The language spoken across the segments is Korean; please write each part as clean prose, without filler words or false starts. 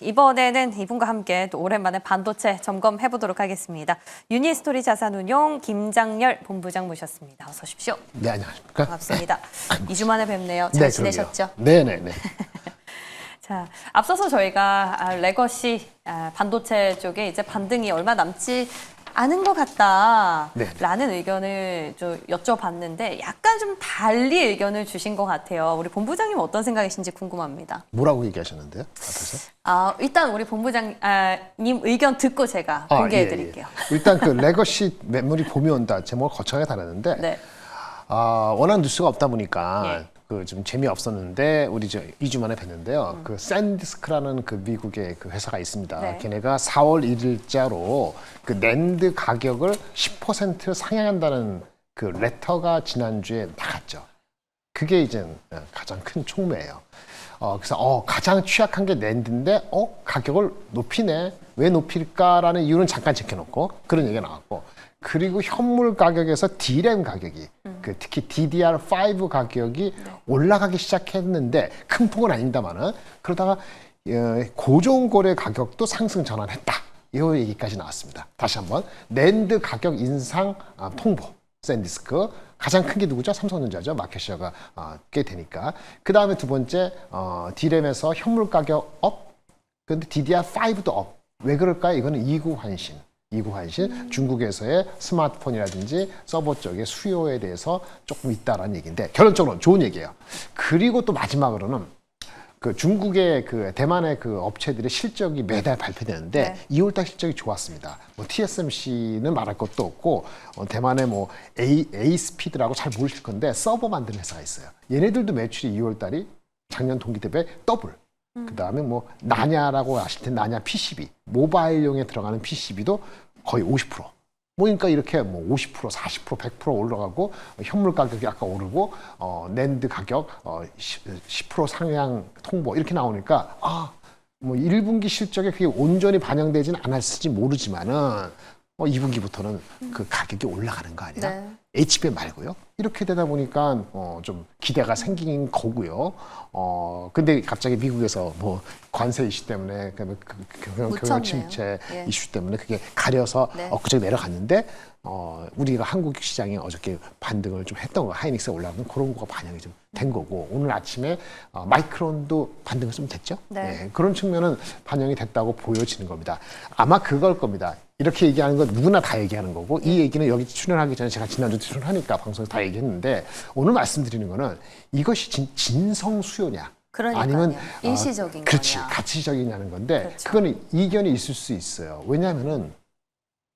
이번에는 이분과 함께 또 오랜만에 반도체 점검해 보도록 하겠습니다. 유니스토리 자산운용 김장렬 본부장 모셨습니다. 어서 오십시오. 네, 안녕하십니까. 반갑습니다. 2주 만에 뵙네요. 잘 지내셨죠? 네네네. 자, 앞서서 저희가 레거시 반도체 쪽에 이제 반등이 얼마 남지 않은 것 같다라는 의견을 좀 여쭤봤는데 약간 좀 달리 의견을 주신 것 같아요. 우리 본부장님 어떤 생각이신지 궁금합니다. 뭐라고 얘기하셨는데요? 앞에서? 일단 우리 본부장님 의견 듣고 제가 공개해드릴게요. 예. 일단 그 레거시 메모리 봄이 온다. 제목을 거창하게 달았는데 네. 워낙 뉴스가 없다 보니까 예. 그 좀 재미없었는데 우리 2주 만에 뵀는데요. 그 샌디스크라는 그 미국의 그 회사가 있습니다. 네. 걔네가 4월 1일자로 그 낸드 가격을 10% 상향한다는 그 레터가 지난주에 나갔죠. 그게 이제 가장 큰 촉매예요. 그래서 가장 취약한 게 낸드인데 가격을 높이네. 왜 높일까라는 이유는 잠깐 지켜놓고 그런 얘기가 나왔고, 그리고 현물 가격에서 D램 가격이 특히 DDR5 가격이 올라가기 시작했는데 큰 폭은 아닙니다만은 그러다가 고종고래 가격도 상승 전환했다. 이 얘기까지 나왔습니다. 다시 한번 낸드 가격 인상 통보 샌디스크 가장 큰 게 누구죠? 삼성전자죠. 마켓시어가 꽤 되니까. 그 다음에 두 번째 D램에서 현물 가격 업. 그런데 DDR5도 업. 왜 그럴까요? 이거는 이구환신. 중국에서의 스마트폰이라든지 서버 쪽의 수요에 대해서 조금 있다라는 얘기인데 결론적으로 좋은 얘기예요. 그리고 또 마지막으로는 그 중국의 그 대만의 그 업체들의 실적이 매달 발표되는데 2월달 실적이 좋았습니다. 뭐 TSMC는 말할 것도 없고 대만의 뭐 A스피드라고 잘 모르실 건데 서버 만드는 회사가 있어요. 얘네들도 매출이 2월달이 작년 동기 대비 더블. 그 다음에 뭐 나냐라고 아실 텐데 나냐 PCB 모바일용에 들어가는 PCB도 거의 50%. 그러니까 이렇게 뭐 50%, 40%, 100% 올라가고 현물 가격이 아까 오르고 낸드 가격 10% 상향 통보 이렇게 나오니까 뭐 1분기 실적에 그게 온전히 반영되지는 않았을지 모르지만은 2분기부터는 그 가격이 올라가는 거 아니야? HBM 말고요. 이렇게 되다 보니까 좀 기대가 생긴 거고요. 근데 갑자기 미국에서 뭐 관세 이슈 때문에 경영 침체 이슈 때문에 그게 가려서 엊그제 내려갔는데 우리가 한국 시장이 어저께 반등을 좀 했던 거, 하이닉스가 올라가는 그런 거가 반영이 좀 된 거고, 오늘 아침에 마이크론도 반등을 좀 됐죠. 그런 측면은 반영이 됐다고 보여지는 겁니다. 아마 그걸 겁니다. 이렇게 얘기하는 건 누구나 다 얘기하는 거고, 이 얘기는 여기 출연하기 전에 제가 지난주 출연하니까 방송에서 다 얘기했는데, 오늘 말씀드리는 거는 이것이 진성 수요냐, 아니면 일시적인 그렇지, 거냐, 가치적이냐는 건데, 그렇죠. 그거는 이견이 있을 수 있어요. 왜냐하면은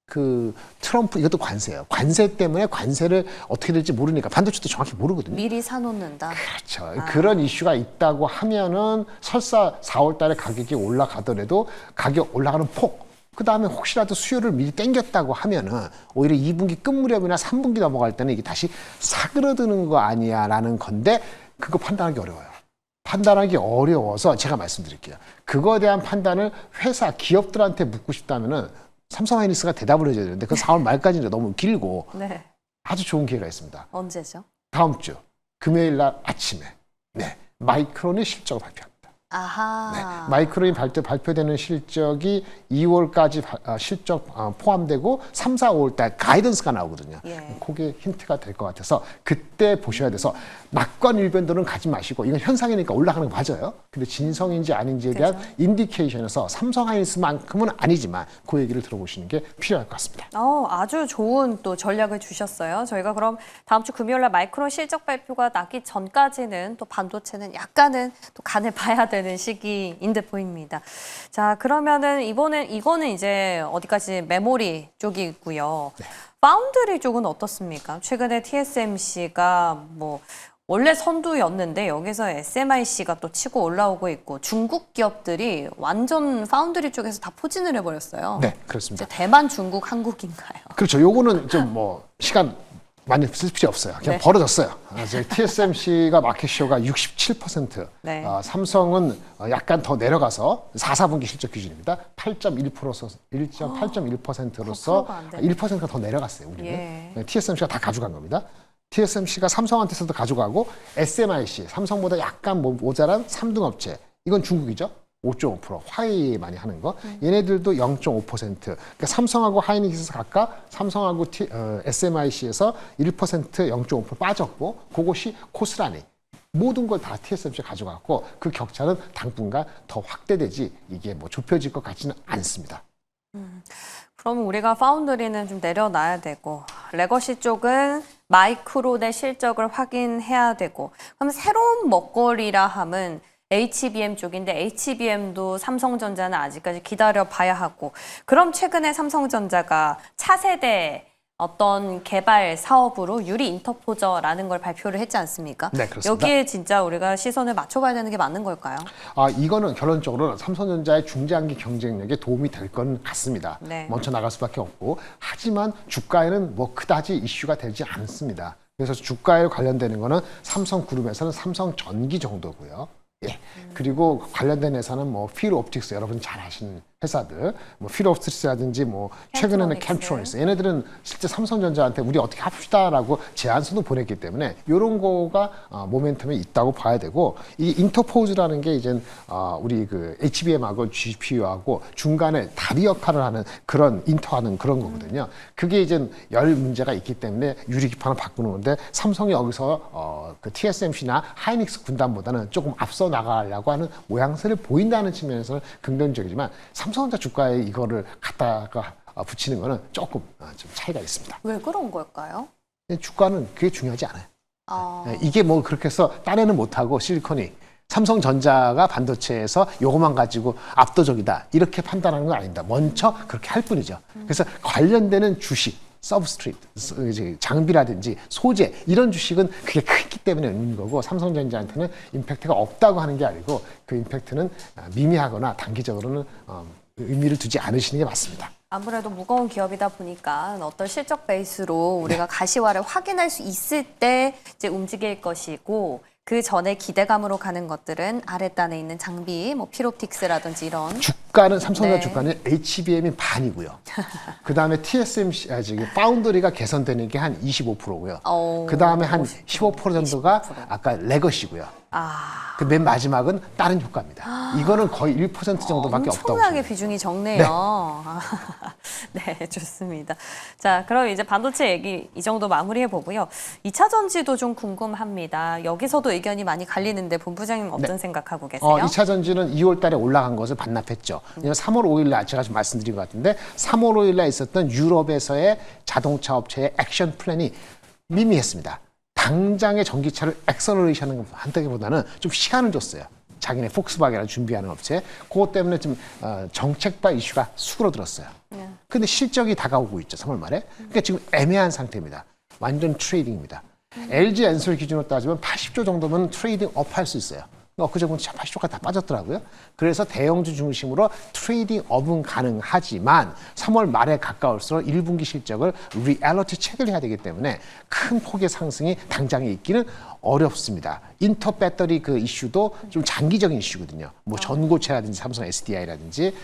그 트럼프 이것도 관세예요. 관세 때문에 관세를 어떻게 될지 모르니까 반도체도 정확히 모르거든요. 미리 사놓는다. 그렇죠. 그런 이슈가 있다고 하면은 설사 4월 달에 가격이 올라가더라도 가격 올라가는 폭, 그 다음에 혹시라도 수요를 미리 땡겼다고 하면은 오히려 2분기 끝 무렵이나 3분기 넘어갈 때는 이게 다시 사그러드는 거 아니야 라는 건데, 그거 판단하기 어려워요. 판단하기 어려워서 제가 말씀드릴게요. 그거에 대한 판단을 회사, 기업들한테 묻고 싶다면은 삼성하이닉스가 대답을 해줘야 되는데 그 4월 말까지는 너무 길고 아주 좋은 기회가 있습니다. 언제죠? 다음 주 금요일 날 아침에 마이크론의 실적을 발표합니다. 마이크론이 발표되는 실적이 2월까지 실적 포함되고 3, 4, 5월 달 가이던스가 나오거든요. 그게 힌트가 될 것 같아서 그때 보셔야 돼서 낙관 일변도는 가지 마시고, 이건 현상이니까 올라가는 거 맞아요. 근데 진성인지 아닌지에 대한 인디케이션에서 삼성하이닉스만큼은 아니지만 그 얘기를 들어보시는 게 필요할 것 같습니다. 아주 좋은 또 전략을 주셨어요. 저희가 그럼 다음 주 금요일 날 마이크론 실적 발표가 나기 전까지는 또 반도체는 약간은 또 간을 봐야 되는 시기인 듯 보입니다. 자, 그러면은 이거는 이제 어디까지 메모리 쪽이고요. 파운드리 쪽은 어떻습니까? 최근에 TSMC가 뭐 원래 선두였는데 여기서 SMIC가 또 치고 올라오고 있고, 중국 기업들이 완전 파운드리 쪽에서 다 포진을 해버렸어요. 네, 그렇습니다. 대만, 중국, 한국인가요? 그렇죠. 요거는 좀 뭐 시간 많이 쓸 필요 없어요. 그냥 벌어졌어요. 저희 TSMC가 마켓시어가 67%, 삼성은 약간 더 내려가서 4, 4분기 실적 기준입니다. 8.1%로서 1%가 더 내려갔어요. 우리는. TSMC가 다 가져간 겁니다. TSMC가 삼성한테서도 가져가고 SMIC, 삼성보다 약간 모자란 3등 업체, 이건 중국이죠. 5.5%, 화웨이 많이 하는 거. 얘네들도 0.5%. 그러니까 삼성하고 하이닉스에서 각각 삼성하고 SMIC에서 1%, 0.5% 빠졌고 그것이 고스란히 모든 걸 다 TSMC 가져갔고 그 격차는 당분간 더 확대되지 이게 뭐 좁혀질 것 같지는 않습니다. 그럼 우리가 파운드리는 좀 내려놔야 되고 레거시 쪽은 마이크론의 실적을 확인해야 되고 그럼 새로운 먹거리라 함은 HBM 쪽인데 HBM도 삼성전자는 아직까지 기다려봐야 하고 그럼 최근에 삼성전자가 차세대 어떤 개발 사업으로 유리 인터포저라는 걸 발표를 했지 않습니까? 네, 그렇습니다. 여기에 진짜 우리가 시선을 맞춰봐야 되는 게 맞는 걸까요? 이거는 결론적으로는 삼성전자의 중장기 경쟁력에 도움이 될 건 같습니다. 네. 먼저 나갈 수밖에 없고 하지만 주가에는 뭐 그다지 이슈가 되지 않습니다. 그래서 주가에 관련되는 거는 삼성그룹에서는 삼성전기 정도고요. 예. 그리고 관련된 회사는 뭐 필옵틱스 여러분 잘 아시는 회사들, 뭐 필옵틱스라든지 뭐 최근에는 캠트로닉스 얘네들은 실제 삼성전자한테 우리 어떻게 합시다라고 제안서도 보냈기 때문에 이런 거가 모멘텀이 있다고 봐야 되고 이 인터포즈라는 게 이제 우리 그 HBM하고 GPU하고 중간에 다리 역할을 하는 그런 인터하는 그런 거거든요. 그게 이제 열 문제가 있기 때문에 유리기판을 바꾸는 건데 삼성이 여기서 그 TSMC나 하이닉스 군단보다는 조금 앞서 나가려고 하는 모양새를 보인다는 측면에서는 긍정적이지만 삼성전자 주가에 이거를 갖다가 붙이는 거는 조금 좀 차이가 있습니다. 왜 그런 걸까요? 주가는 그게 중요하지 않아요. 이게 뭐 그렇게 해서 딴에는 못하고 실리콘이 삼성전자가 반도체에서 요것만 가지고 압도적이다 이렇게 판단하는 건 아닙니다. 먼저 그렇게 할 뿐이죠. 그래서 관련되는 주식 서브스트레이트, 장비라든지 소재 이런 주식은 그게 크기 때문에 있는 거고 삼성전자한테는 임팩트가 없다고 하는 게 아니고 그 임팩트는 미미하거나 단기적으로는 의미를 두지 않으시는 게 맞습니다. 아무래도 무거운 기업이다 보니까 어떤 실적 베이스로 우리가 가시화를 확인할 수 있을 때 이제 움직일 것이고 그 전에 기대감으로 가는 것들은 아랫단에 있는 장비, 뭐 필옵틱스라든지 이런 주가는 삼성전자 네. 주가는 HBM이 반이고요. 그 다음에 TSMC 파운드리가 개선되는 게 한 25%고요. 그 다음에 한 15% 정도가 25%. 아까 레거시고요. 아, 그 맨 마지막은 다른 효과입니다. 이거는 거의 1% 정도밖에 없다고 엄청나게 보시면 비중이 적네요. 네, 좋습니다. 자, 그럼 이제 반도체 얘기 이 정도 마무리해 보고요. 2차 전지도 좀 궁금합니다. 여기서도 의견이 많이 갈리는데 본부장님 어떤 생각하고 계세요? 2차 전지는 2월 달에 올라간 것을 반납했죠. 3월 5일 날 제가 좀 말씀드린 것 같은데 3월 5일 날 있었던 유럽에서의 자동차 업체의 액션 플랜이 미미했습니다. 당장의 전기차를 엑셀러레이션 한다기보다는 좀 시간을 줬어요. 자기네 폭스바겐을 준비하는 업체. 그것 때문에 좀 정책바 이슈가 수그러들었어요. 근데 실적이 다가오고 있죠, 3월 말에. 그러니까 지금 애매한 상태입니다. 완전 트레이딩입니다. LG 엔솔 기준으로 따지면 80조 정도면 트레이딩 업 할 수 있어요. 엊그제부터 80조가 다 빠졌더라고요. 그래서 대형주 중심으로 트레이딩 업은 가능하지만 3월 말에 가까울수록 1분기 실적을 리얼리티 체크를 해야 되기 때문에 큰 폭의 상승이 당장에 있기는 어렵습니다. 인터 배터리 그 이슈도 좀 장기적인 이슈거든요. 뭐 전고체라든지 삼성 SDI라든지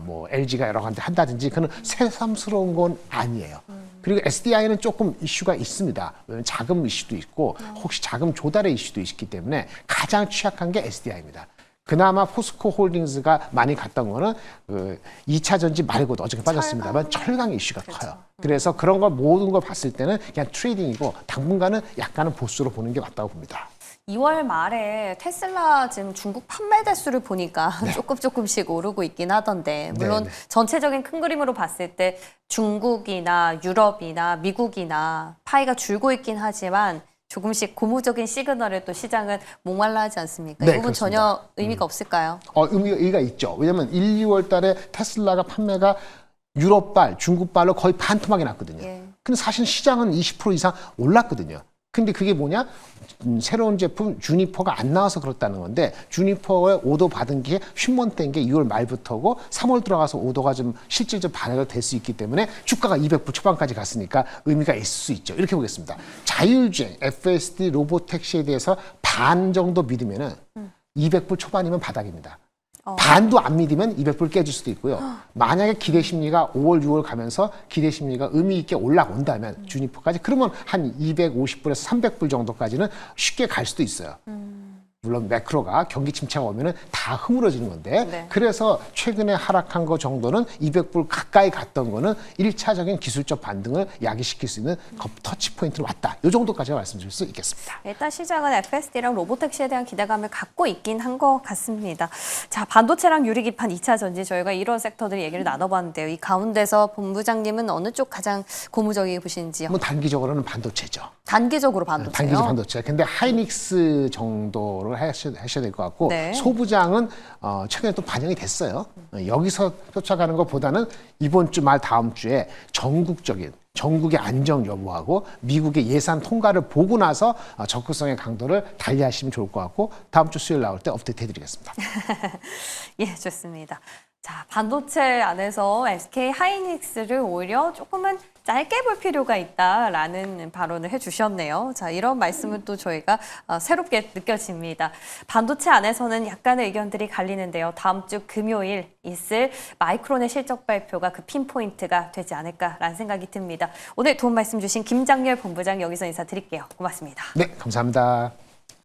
뭐 LG가 여러 가지 한다든지 그는 새삼스러운 건 아니에요. 그리고 SDI는 조금 이슈가 있습니다. 왜냐하면 자금 이슈도 있고 혹시 자금 조달의 이슈도 있기 때문에 가장 취약한 게 SDI입니다. 그나마 포스코 홀딩스가 많이 갔던 거는 그 2차 전지 말고도 어저께 빠졌습니다만 철강 이슈가 커요. 그래서 그런 걸 모든 걸 봤을 때는 그냥 트레이딩이고 당분간은 약간은 보수로 보는 게 맞다고 봅니다. 2월 말에 테슬라 지금 중국 판매 대수를 보니까 조금씩 오르고 있긴 하던데 물론 네. 전체적인 큰 그림으로 봤을 때 중국이나 유럽이나 미국이나 파이가 줄고 있긴 하지만 조금씩 고무적인 시그널에 또 시장은 목말라 하지 않습니까? 네, 이 부분 그렇습니다. 전혀 의미가 없을까요? 의미가 있죠. 왜냐하면 1, 2월 달에 테슬라가 판매가 유럽발, 중국발로 거의 반토막이 났거든요. 예. 근데 사실 시장은 20% 이상 올랐거든요. 근데 그게 뭐냐? 새로운 제품 주니퍼가 안 나와서 그렇다는 건데 주니퍼의 오더 받은 게 쉰먼때인 게 2월 말부터고 3월 들어가서 오더가 좀 실질적 반응이 될 수 있기 때문에 주가가 200불 초반까지 갔으니까 의미가 있을 수 있죠. 이렇게 보겠습니다. 자율주행, FSD, 로보택시에 대해서 반 정도 믿으면은 200불 초반이면 바닥입니다. 반도 안 믿으면 200불 깨질 수도 있고요. 만약에 기대 심리가 5월, 6월 가면서 기대 심리가 의미 있게 올라온다면 주니퍼까지 그러면 한 250불에서 300불 정도까지는 쉽게 갈 수도 있어요. 물론 매크로가 경기 침체가 오면은 다 흐물어지는 건데 네. 그래서 최근에 하락한 거 정도는 200불 가까이 갔던 거는 1차적인 기술적 반등을 야기시킬 수 있는 터치 포인트로 왔다. 이 정도까지 말씀드릴 수 있겠습니다. 일단 시장은 FSD랑 로보택시에 대한 기대감을 갖고 있긴 한 것 같습니다. 자, 반도체랑 유리기판 2차 전지 저희가 이런 섹터들 얘기를 나눠봤는데요. 이 가운데서 본부장님은 어느 쪽 가장 고무적이게 보시는지요? 뭐 단기적으로는 반도체죠. 단기적으로 반도체요? 단기적 반도체. 근데 하이닉스 정도를 하셔야 될 것 같고 네. 소부장은 최근에 또 반영이 됐어요. 여기서 쫓아가는 것보다는 이번 주 말 다음 주에 전국의 안정 여부하고 미국의 예산 통과를 보고 나서 적극성의 강도를 달리하시면 좋을 것 같고 다음 주 수요일 나올 때 업데이트 해드리겠습니다. 예, 좋습니다. 자, 반도체 안에서 SK 하이닉스를 오히려 조금은 짧게 볼 필요가 있다라는 발언을 해주셨네요. 자, 이런 말씀은 또 저희가 새롭게 느껴집니다. 반도체 안에서는 약간의 의견들이 갈리는데요. 다음 주 금요일 있을 마이크론의 실적 발표가 그 핀포인트가 되지 않을까라는 생각이 듭니다. 오늘 도움 말씀 주신 김장렬 본부장 여기서 인사드릴게요. 고맙습니다. 네, 감사합니다.